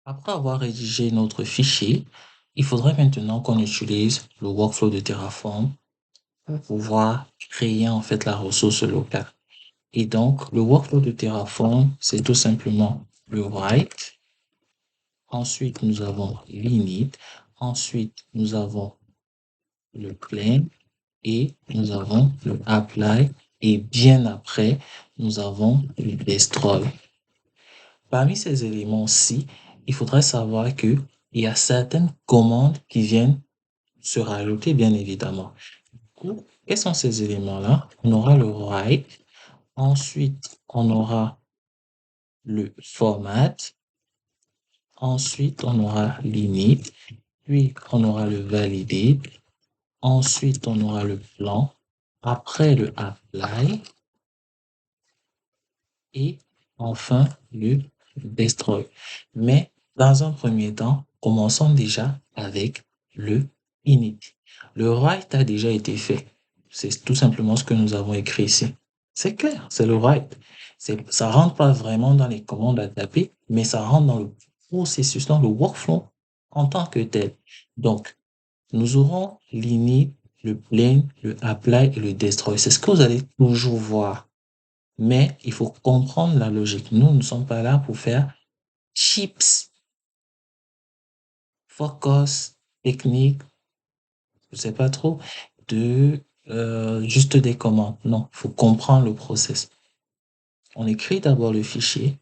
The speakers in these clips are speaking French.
Après avoir rédigé notre fichier, il faudrait maintenant qu'on utilise le workflow de Terraform pour pouvoir créer en fait la ressource locale. Et donc, le workflow de Terraform, c'est tout simplement le write. Ensuite, nous avons l'init. Ensuite, nous avons le clean et nous avons le apply. Et bien après, nous avons le destroy. Parmi ces éléments-ci, il faudrait savoir que il y a certaines commandes qui viennent se rajouter, bien évidemment. Quels sont ces éléments-là? On aura le write, ensuite on aura le format, ensuite on aura l'init, puis on aura le validate, ensuite on aura le plan, après le apply et enfin le destroy. Mais dans un premier temps, commençons déjà avec le init. Le write a déjà été fait. C'est tout simplement ce que nous avons écrit ici. C'est clair, c'est le write. Ça rentre pas vraiment dans les commandes à taper, mais ça rentre dans le processus, dans le workflow en tant que tel. Donc, nous aurons l'init, le plain, le apply et le destroy. C'est ce que vous allez toujours voir. Mais il faut comprendre la logique. Nous ne sommes pas là pour faire chips, focus, technique, je sais pas trop, de juste des commandes. Non, il faut comprendre le process. On écrit d'abord le fichier,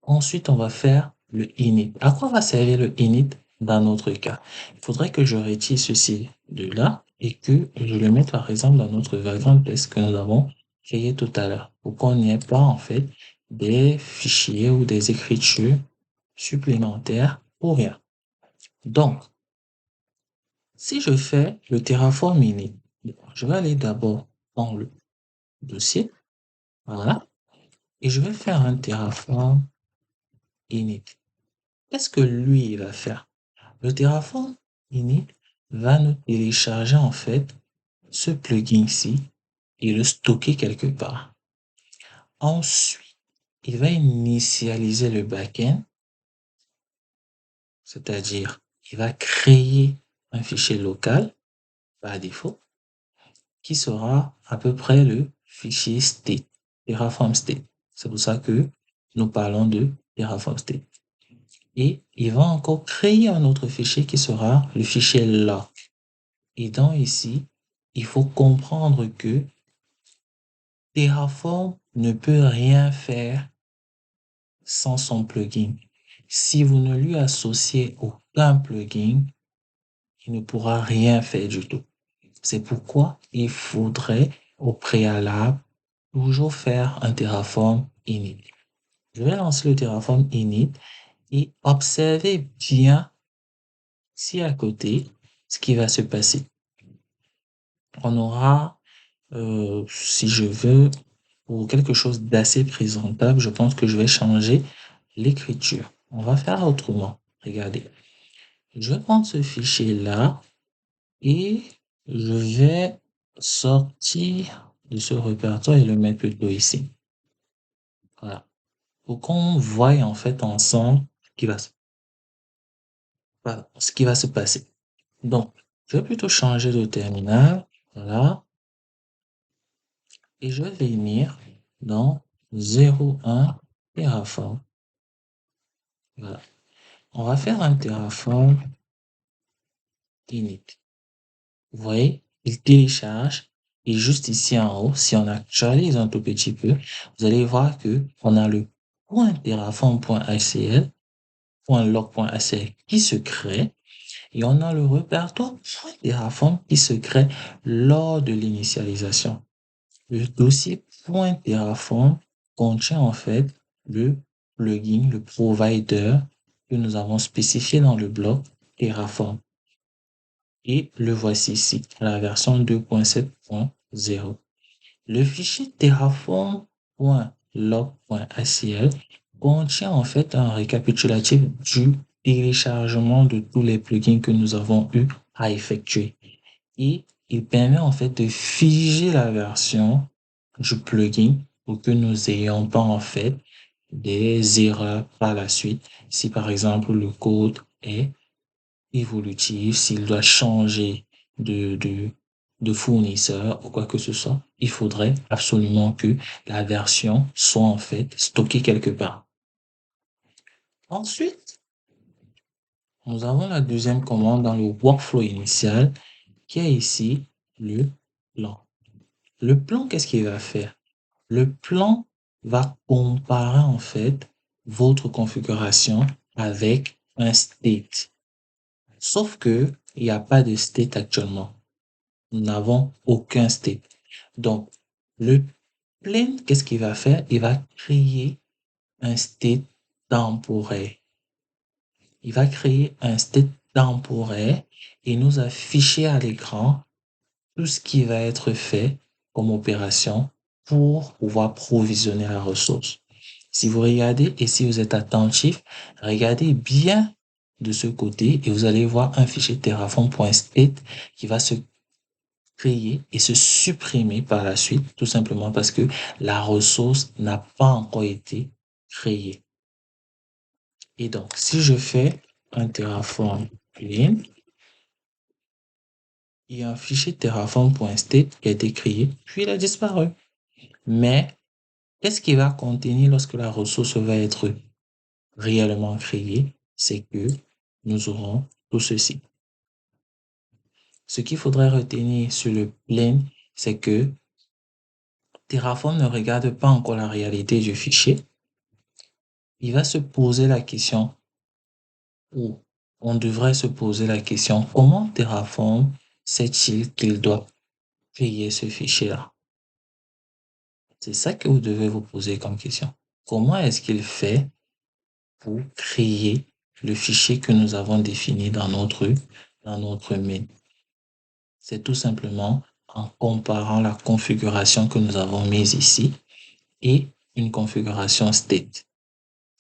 ensuite on va faire le init. À quoi va servir le init dans notre cas? Il faudrait que je retire ceci de là et que je le mette par exemple dans notre vagrant test que nous avons créé tout à l'heure pour qu'on n'y ait pas en fait des fichiers ou des écritures supplémentaires pour rien. Donc, si je fais le Terraform init, je vais aller d'abord dans le dossier, voilà, et je vais faire un Terraform init. Qu'est-ce que lui, il va faire? Le Terraform init va nous télécharger en fait ce plugin-ci et le stocker quelque part. Ensuite, il va initialiser le backend, c'est-à-dire il va créer un fichier local par défaut qui sera à peu près le fichier state, Terraform state. C'est pour ça que nous parlons de Terraform state. Et il va encore créer un autre fichier qui sera le fichier lock. Et donc ici, il faut comprendre que Terraform ne peut rien faire sans son plugin. Si vous ne lui associez aucun plugin, il ne pourra rien faire du tout. C'est pourquoi il faudrait au préalable toujours faire un Terraform init. Je vais lancer le Terraform init et observez bien ici à côté ce qui va se passer. On aura, si je veux, pour quelque chose d'assez présentable, je pense que je vais changer l'écriture. On va faire autrement. Regardez. Je vais prendre ce fichier-là et je vais sortir de ce répertoire et le mettre plutôt ici. Voilà. Pour qu'on voie en fait ensemble ce qui va se passer. Donc, je vais plutôt changer de terminal. Voilà. Et je vais venir dans 01 Terraform. Voilà. On va faire un Terraform init. Vous voyez, il télécharge et juste ici en haut, si on actualise un tout petit peu, vous allez voir que on a le .terraform.acl, .log.acl qui se crée et on a le répertoire .terraform qui se crée lors de l'initialisation. Le dossier .terraform contient en fait le plugin, le provider que nous avons spécifié dans le bloc Terraform. Et le voici ici, la version 2.7.0. Le fichier terraform.log.acl contient en fait un récapitulatif du téléchargement de tous les plugins que nous avons eu à effectuer. Et il permet en fait de figer la version du plugin pour que nous ayons pas en fait des erreurs par la suite. Si par exemple le code est évolutif, s'il doit changer de, de, de fournisseur ou quoi que ce soit, il faudrait absolument que la version soit en fait stockée quelque part. Ensuite, nous avons la deuxième commande dans le workflow initial qui est ici le plan. Le plan, qu'est-ce qu'il va faire? Le plan va comparer en fait votre configuration avec un state. Sauf que il n'y a pas de state actuellement. Nous n'avons aucun state. Donc, le plain, qu'est-ce qu'il va faire? Il va créer un state temporaire. Il va créer un state temporaire et nous afficher à l'écran tout ce qui va être fait comme opération pour pouvoir provisionner la ressource. Si vous regardez et si vous êtes attentif, regardez bien de ce côté et vous allez voir un fichier terraform.state qui va se créer et se supprimer par la suite, tout simplement parce que la ressource n'a pas encore été créée. Et donc, si je fais un terraform clean, il y a un fichier terraform.state qui a été créé, puis il a disparu. Mais qu'est-ce qu'il va contenir lorsque la ressource va être réellement créée? C'est que nous aurons tout ceci. Ce qu'il faudrait retenir sur le plain, c'est que Terraform ne regarde pas encore la réalité du fichier. Il va se poser la question, ou on devrait se poser la question, comment Terraform sait-il qu'il doit créer ce fichier-là? C'est ça que vous devez vous poser comme question. Comment est-ce qu'il fait pour créer le fichier que nous avons défini dans notre main? C'est tout simplement en comparant la configuration que nous avons mise ici et une configuration state.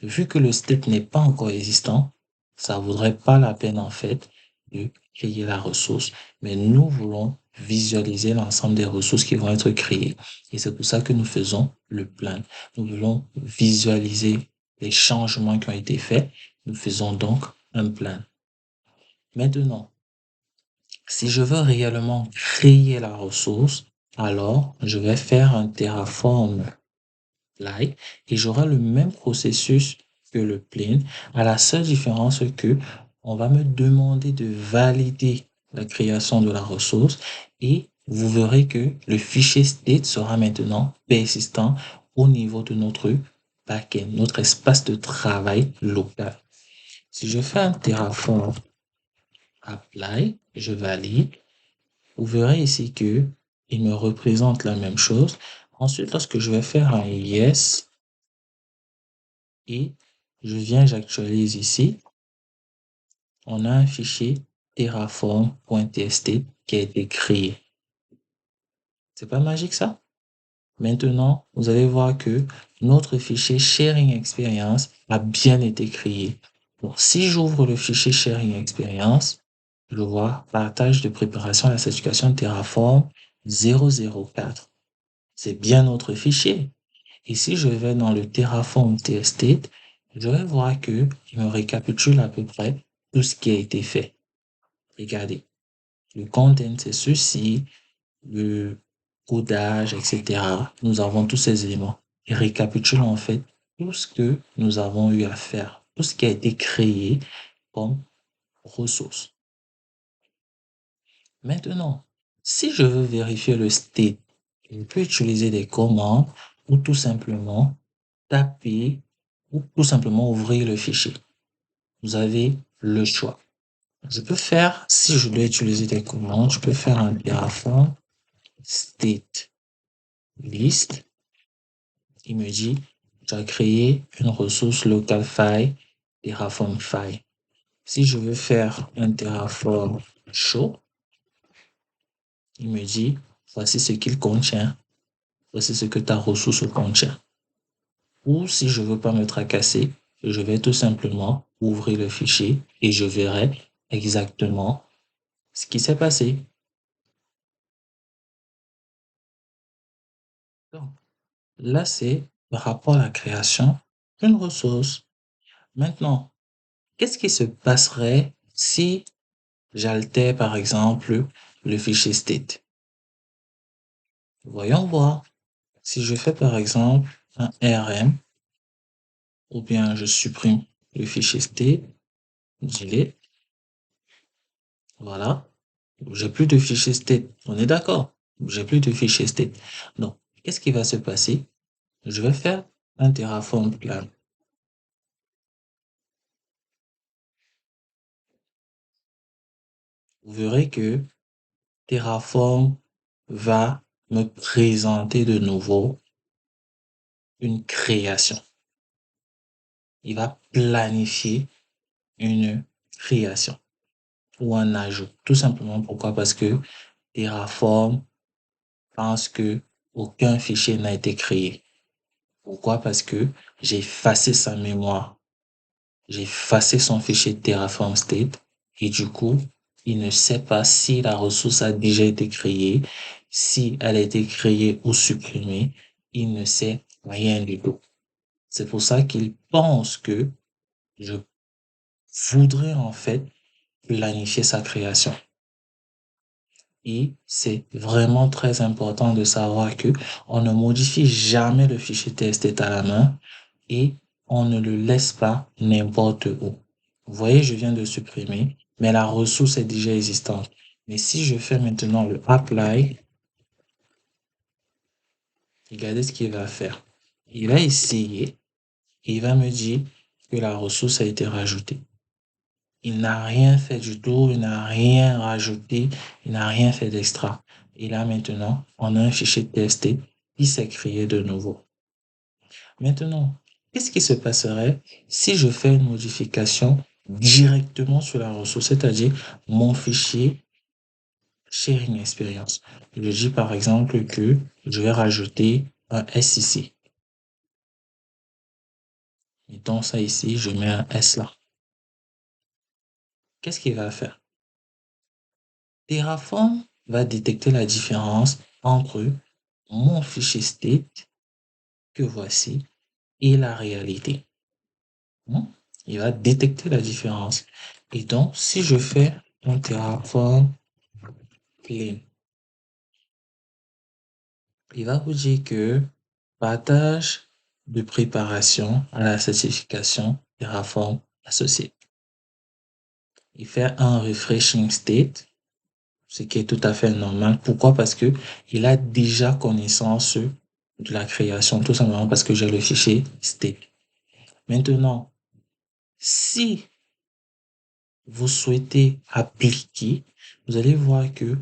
Vu que le state n'est pas encore existant, ça vaudrait pas la peine en fait de créer la ressource, mais nous voulons visualiser l'ensemble des ressources qui vont être créées. Et c'est pour ça que nous faisons le plan. Nous voulons visualiser les changements qui ont été faits. Nous faisons donc un plan. Maintenant, si je veux réellement créer la ressource, alors je vais faire un Terraform like et j'aurai le même processus que le plain, à la seule différence que on va me demander de valider la création de la ressource et vous verrez que le fichier state sera maintenant persistant au niveau de notre backend, notre espace de travail local. Si je fais un Terraform apply, je valide, vous verrez ici que il me représente la même chose. Ensuite, lorsque je vais faire un yes, et j'actualise ici, on a un fichier terraform.txt qui a été créé. C'est pas magique ça? Maintenant, vous allez voir que notre fichier sharing experience a bien été créé. Donc, si j'ouvre le fichier sharing experience, je vois partage de préparation à la certification Terraform 004. C'est bien notre fichier. Et si je vais dans le Terraform TST, je vais voir que il me récapitule à peu près tout ce qui a été fait. Regardez, le content, c'est ceci, le codage, etc. Nous avons tous ces éléments. Il récapitule en fait tout ce que nous avons eu à faire, tout ce qui a été créé comme ressource. Maintenant, si je veux vérifier le state, je peux utiliser des commandes ou tout simplement taper ou tout simplement ouvrir le fichier. Vous avez le choix. Je peux faire, si je dois utiliser des commandes, je peux faire un Terraform state list. Il me dit, tu as créé une ressource local file, Terraform file. Si je veux faire un Terraform show, il me dit, voici ce qu'il contient, voici ce que ta ressource contient. Ou si je veux pas me tracasser, je vais tout simplement ouvrir le fichier et je verrai exactement ce qui s'est passé. Donc, là, c'est par rapport à la création une ressource. Maintenant, qu'est-ce qui se passerait si j'altère, par exemple, le fichier state? Voyons voir. Si je fais, par exemple, un rm, ou bien je supprime le fichier state, delete, voilà. J'ai plus de fichier state. On est d'accord? J'ai plus de fichier state. Donc, qu'est-ce qui va se passer? Je vais faire un Terraform plan. Vous verrez que Terraform va me présenter de nouveau une création. Il va planifier une création ou un ajout. Tout simplement pourquoi? Parce que Terraform pense que aucun fichier n'a été créé. Pourquoi? Parce que j'ai effacé sa mémoire. J'ai effacé son fichier Terraform state et du coup, il ne sait pas si la ressource a déjà été créée, si elle a été créée ou supprimée. Il ne sait rien du tout. C'est pour ça qu'il pense que je voudrais en fait planifier sa création. Et c'est vraiment très important de savoir que on ne modifie jamais le fichier TST à la main et on ne le laisse pas n'importe où. Vous voyez, je viens de supprimer, mais la ressource est déjà existante. Mais si je fais maintenant le apply, regardez ce qu'il va faire. Il va essayer et il va me dire que la ressource a été rajoutée. Il n'a rien fait du tout, il n'a rien rajouté, il n'a rien fait d'extra. Et là maintenant, on a un fichier testé qui s'est créé de nouveau. Maintenant, qu'est-ce qui se passerait si je fais une modification directement sur la ressource, c'est-à-dire mon fichier sharing experience. Je dis par exemple que je vais rajouter un S ici. Mettons ça ici, je mets un S là. Qu'est-ce qu'il va faire? Terraform va détecter la différence entre mon fichier state que voici et la réalité. Il va détecter la différence. Et donc, si je fais un Terraform clean, il va vous dire que partage de préparation à la certification Terraform associé. Il fait un refreshing state, ce qui est tout à fait normal. Pourquoi? Parce que il a déjà connaissance de la création, tout simplement parce que j'ai le fichier state. Maintenant, si vous souhaitez appliquer, vous allez voir que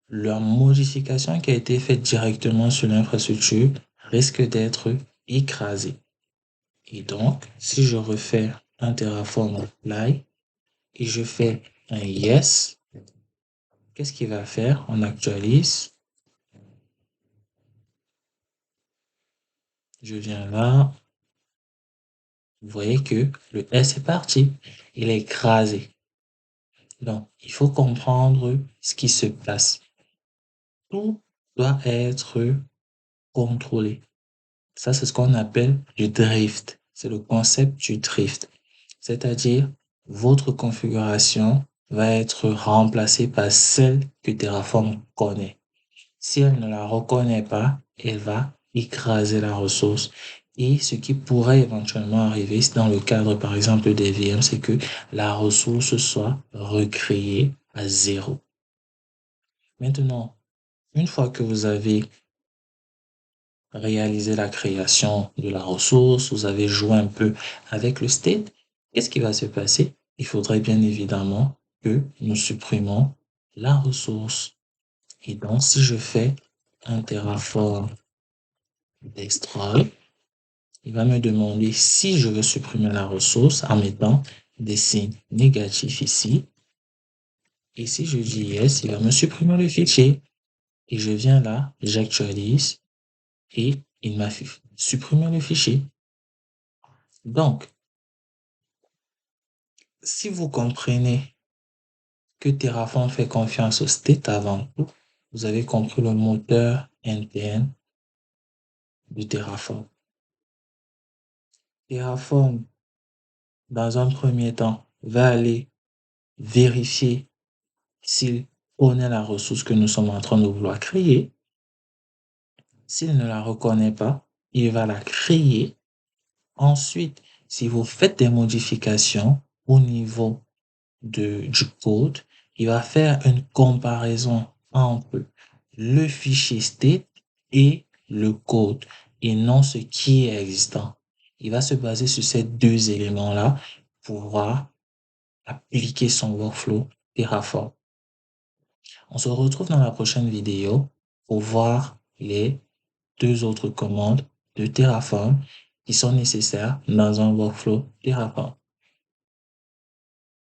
la modification qui a été faite directement sur l'infrastructure risque d'être écrasée. Et donc, si je refais un Terraform apply et je fais un yes, qu'est-ce qu'il va faire? On actualise. Je viens là. Vous voyez que le S est parti. Il est écrasé. Donc, il faut comprendre ce qui se passe. Tout doit être contrôlé. Ça, c'est ce qu'on appelle du drift. C'est le concept du drift. C'est-à-dire, votre configuration va être remplacée par celle que Terraform connaît. Si elle ne la reconnaît pas, elle va écraser la ressource. Et ce qui pourrait éventuellement arriver, dans le cadre, par exemple, des VM, c'est que la ressource soit recréée à zéro. Maintenant, une fois que vous avez réalisé la création de la ressource, vous avez joué un peu avec le state, qu'est-ce qui va se passer? Il faudrait bien évidemment que nous supprimons la ressource. Et donc, si je fais un Terraform destroy, il va me demander si je veux supprimer la ressource en mettant des signes négatifs ici. Et si je dis yes, il va me supprimer le fichier. Et je viens là, j'actualise et il m'a supprimé le fichier. Donc, si vous comprenez que Terraform fait confiance au state avant tout, vous avez compris le moteur interne de Terraform. Terraform, dans un premier temps, va aller vérifier s'il connaît la ressource que nous sommes en train de vouloir créer. S'il ne la reconnaît pas, il va la créer. Ensuite, si vous faites des modifications au niveau du code, il va faire une comparaison entre le fichier state et le code et non ce qui est existant. Il va se baser sur ces deux éléments-là pour pouvoir appliquer son workflow Terraform. On se retrouve dans la prochaine vidéo pour voir les deux autres commandes de Terraform qui sont nécessaires dans un workflow Terraform.